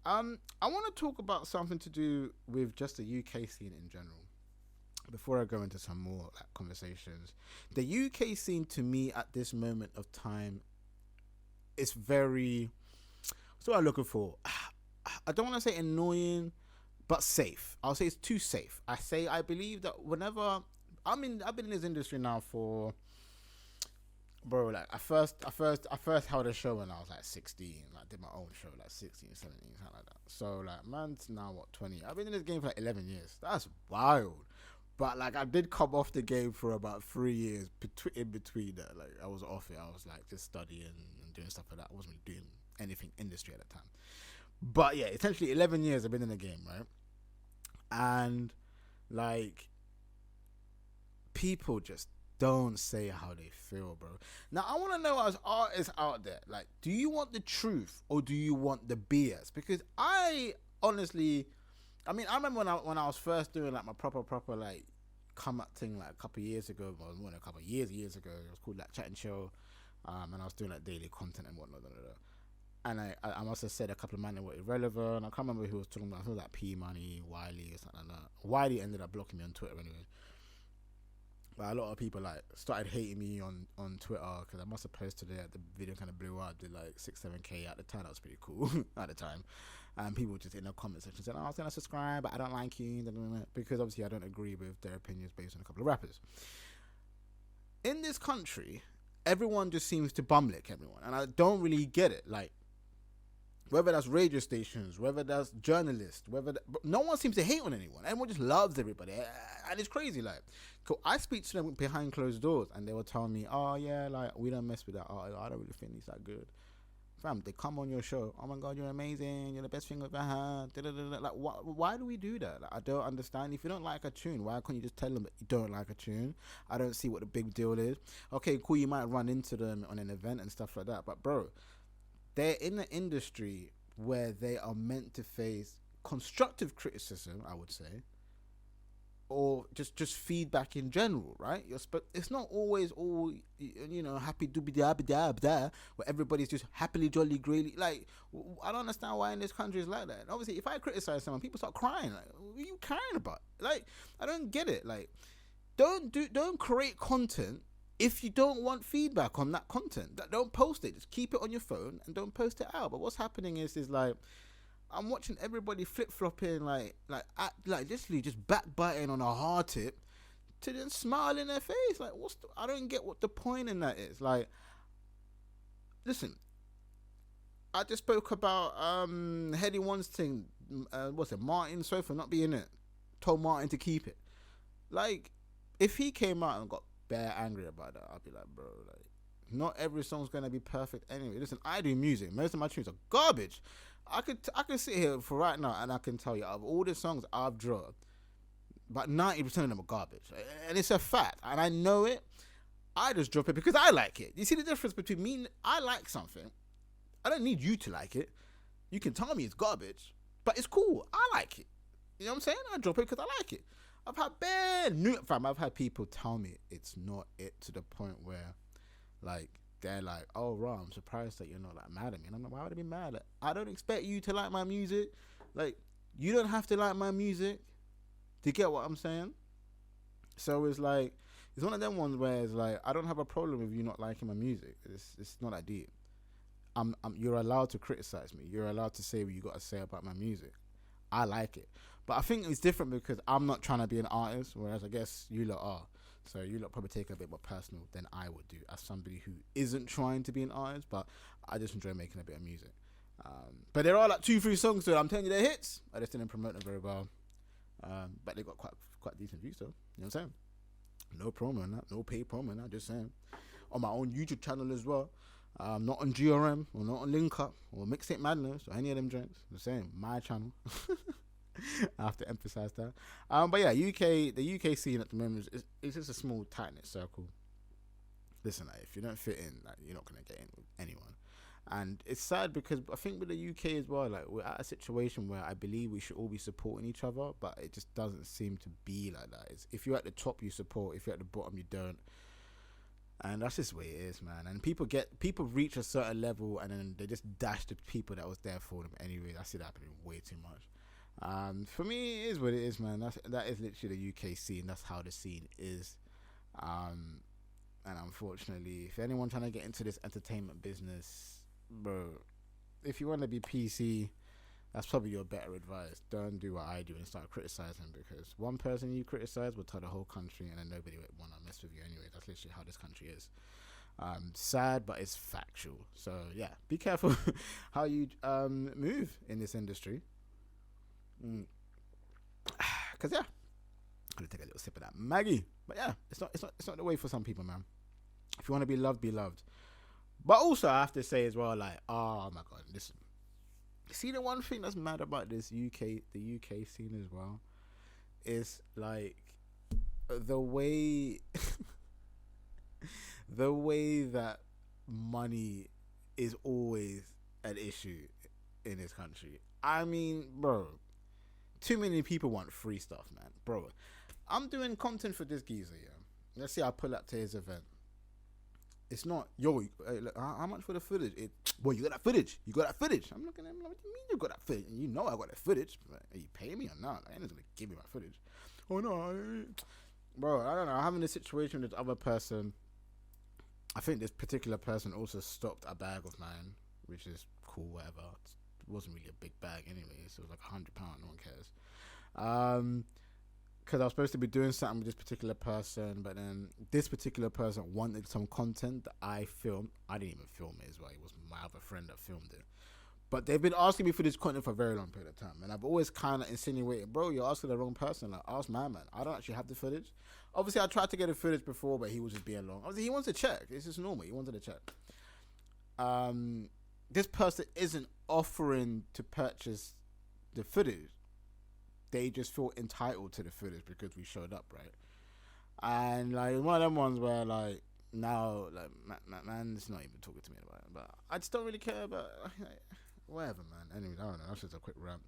I want to talk about something to do with just the UK scene in general. Before I go into some more like conversations, the UK scene to me at this moment of time is very. What's what I'm looking for? I don't want to say annoying, but safe. I'll say it's too safe. I believe that whenever I've been in this industry now for, bro, like I first held a show when I was like 16. Like did my own show like 16, 17, something like that. So like man's now what 20. I've been in this game for like 11 years. That's wild. But like I did come off the game for about 3 years in between that. Like I was off it. I was like just studying and doing stuff like that. I wasn't really doing anything industry at the time. But yeah, essentially 11 years I've been in the game, right? And like people just don't say how they feel, bro. Now I want to know as artists out there, like, do you want the truth or do you want the BS? Because I honestly, I mean, I remember when I was first doing like my proper like come up thing like a couple of years ago, well, more than a couple of years ago. It was called like Chat and Chill, and I was doing like daily content and whatnot. And I must have said a couple of men that were irrelevant. I can't remember who was talking about. I think it was like P Money, Wiley, or something like that. Wiley ended up blocking me on Twitter anyway. But a lot of people like started hating me on Twitter because I must have posted it. The video kind of blew up, did like 6-7K at the time. That was pretty cool at the time. And people just in the comment section said, "Oh, I was gonna subscribe, but I don't like you," because obviously I don't agree with their opinions based on a couple of rappers. In this country, everyone just seems to bumlick everyone, and I don't really get it. Like whether that's radio stations, whether that's journalists, no one seems to hate on anyone. Everyone just loves everybody, and it's crazy. Like, I speak to them behind closed doors, and they will tell me, "Oh yeah, like we don't mess with that. Oh, I don't really think he's that good." Fam, they come on your show. "Oh my god, you're amazing. You're the best thing we've ever had." Like, why do we do that? Like, I don't understand. If you don't like a tune, why can't you just tell them that you don't like a tune? I don't see what the big deal is. Okay, cool. You might run into them on an event and stuff like that, but bro, they're in an industry where they are meant to face constructive criticism, I would say, or just feedback in general, right? It's not always all happy doobie dabby dab da where everybody's just happily jolly greatly. Like I don't understand why in this country is like that. And obviously, if I criticize someone, people start crying. Like, what are you crying about? Like I don't get it. Like don't create content if you don't want feedback on that content. Don't post it. Just keep it on your phone and don't post it out. But what's happening is like I'm watching everybody flip flopping like literally just backbiting on a hard tip to then smile in their face. Like I don't get what the point in that is. Like, listen, I just spoke about Heady One's thing. What's it? Martin Sofa not being it. Told Martin to keep it. Like, if he came out and got bare angry about that, I'd be like, bro, like, not every song's gonna be perfect anyway. Listen, I do music. Most of my tunes are garbage. I could sit here for right now and I can tell you of all the songs I've dropped, about 90% of them are garbage, and it's a fact, and I know it. I just drop it because I like it. You see the difference between me? I like something. I don't need you to like it. You can tell me it's garbage, but it's cool. I like it. You know what I'm saying? I drop it because I like it. I've had I've had people tell me it's not it, to the point where, like, they're like, "Oh, Ra, I'm surprised that you're not like mad at me." And I'm like, "Why would I be mad? Like, I don't expect you to like my music. Like, you don't have to like my music to get what I'm saying." So it's like, it's one of them ones where it's like, I don't have a problem with you not liking my music. It's not that deep. You're allowed to criticize me. You're allowed to say what you got to say about my music. I like it. But I think it's different because I'm not trying to be an artist, whereas I guess you lot are. So you lot probably take it a bit more personal than I would do as somebody who isn't trying to be an artist, but I just enjoy making a bit of music. But there are like 2-3 songs that I'm telling you they're hits. I just didn't promote them very well. But they got quite decent views though. You know what I'm saying? No promo on that, no paid promo on that, just saying. On my own YouTube channel as well. Not on GRM or not on Link Up or Mixtape Madness or any of them joints. The same, my channel. I have to emphasize that. But yeah, the UK scene at the moment is just a small tight-knit circle. Listen, like, if you don't fit in, like, you're not gonna get in with anyone. And it's sad because I think with the UK as well, like, we're at a situation where I believe we should all be supporting each other, but it just doesn't seem to be like that. If you're at the top, you support. If you're at the bottom, you don't. And that's just the way it is, man. And people reach a certain level, and then they just dash the people that was there for them anyway. I see that happening way too much. For me, it is what it is, man. That is literally the UK scene. That's how the scene is. And unfortunately, if anyone trying to get into this entertainment business, bro, if you want to be PC, that's probably your better advice. Don't do what I do and start criticizing, because one person you criticize will tell the whole country, and then nobody would want to mess with you anyway. That's literally how this country is. Sad, but it's factual. So yeah, be careful how you move in this industry. Cause yeah, I'm gonna take a little sip of that Maggie. But yeah, it's not the way for some people, man. If you want to be loved, be loved. But also, I have to say as well, like, oh my god, listen. See, the one thing that's mad about the UK scene as well, is like the way, the way that money is always an issue in this country. I mean, bro, too many people want free stuff, man. Bro, I'm doing content for this geezer, yeah. Let's say I pull up to his event. It's not, yo, hey, look, how much for the footage? Boy, you got that footage. You got that footage. I'm looking at him like, what do you mean you got that footage? And you know I got that footage. But are you paying me or not? I ain't just going to give me my footage. Oh, no. Bro, I don't know. I'm having a situation with this other person. I think this particular person also stopped a bag of mine, which is cool, whatever. It wasn't really a big bag anyway, so it was like £100. No one cares. Because I was supposed to be doing something with this particular person, but then this particular person wanted some content that I filmed. I didn't even film it as well. It was my other friend that filmed it. But they've been asking me for this content for a very long period of time. And I've always kind of insinuated, bro, you're asking the wrong person. Like, ask my man. I don't actually have the footage. Obviously, I tried to get the footage before, but he was just being long. Obviously, he wants to check. It's just normal. He wanted to check. This person isn't offering to purchase the footage. They just feel entitled to the footage because we showed up, right? And like one of them ones where like now like man's not even talking to me about it, but I just don't really care about whatever, man. Anyway, I don't know. That's just a quick rant.